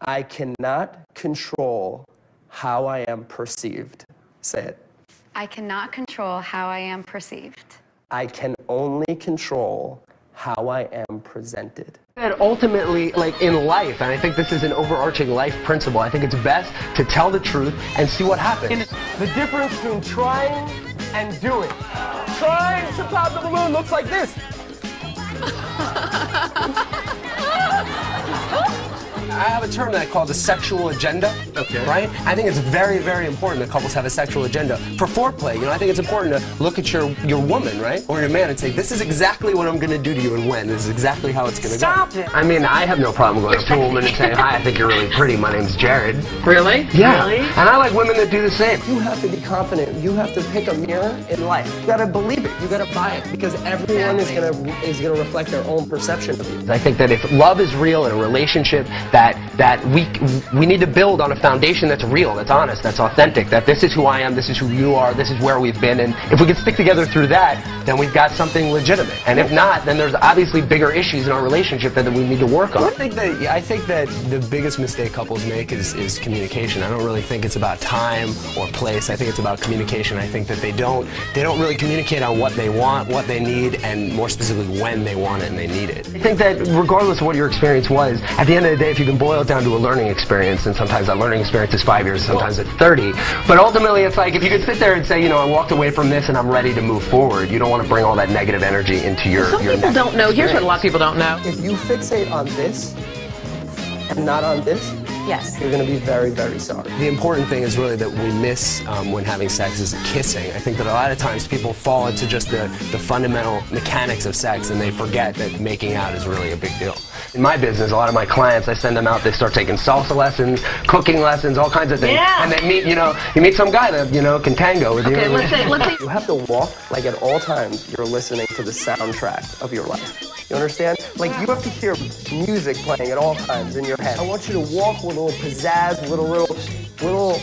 I cannot control how I am perceived. Say it. I cannot control how I am perceived. I can only control how I am presented. And ultimately, like in life, and I think this is an overarching life principle, I think it's best to tell the truth and see what happens. The difference between trying and doing. Trying to pop the balloon looks like this. I have a term that I call the sexual agenda, right? I think it's very, very important that couples have a sexual agenda. For foreplay, you know, I think it's important to look at your woman, right? Or your man and say, this is exactly what I'm going to do to you and when. This is exactly how it's going to go. Stop it! I mean, I have no problem going up to a woman and saying, hi, I think you're really pretty. My name's Jared. Really? Yeah. Really? And I like women that do the same. You have to be confident. You have to pick a mirror in life. You got to believe it. You got to buy it because everyone is going to reflect their own perception of you. I think that if love is real in a relationship, that we need to build on a foundation that's real, that's honest, that's authentic, that this is who I am, this is who you are, this is where we've been, and if we can stick together through that, then we've got something legitimate. And if not, then there's obviously bigger issues in our relationship that we need to work on. I think that the biggest mistake couples make is communication. I don't really think it's about time or place. I think it's about communication. I think that they don't really communicate on what they want, what they need, and more specifically when they want it and they need it. I think that regardless of what your experience was, at the end of the day, if you can boil it down to a learning experience, and sometimes that learning experience is 5 years, sometimes it's 30, but ultimately it's like if you could sit there and say, you know, I walked away from this and I'm ready to move forward, you don't want to bring all that negative energy into your Some people don't know. Here's what a lot of people don't know. If you fixate on this and not on this, Yes. you're going to be very, very sorry. The important thing is really that we miss when having sex is kissing. I think that a lot of times people fall into just the fundamental mechanics of sex and they forget that making out is really a big deal. In my business, a lot of my clients, I send them out, they start taking salsa lessons, cooking lessons, all kinds of things. Yeah. And they meet, you meet some guy that, can tango with you. Okay, let's say. You have to walk like at all times you're listening to the soundtrack of your life. You understand? Like you have to hear music playing at all times in your head. I want you to walk with a little pizzazz, with a little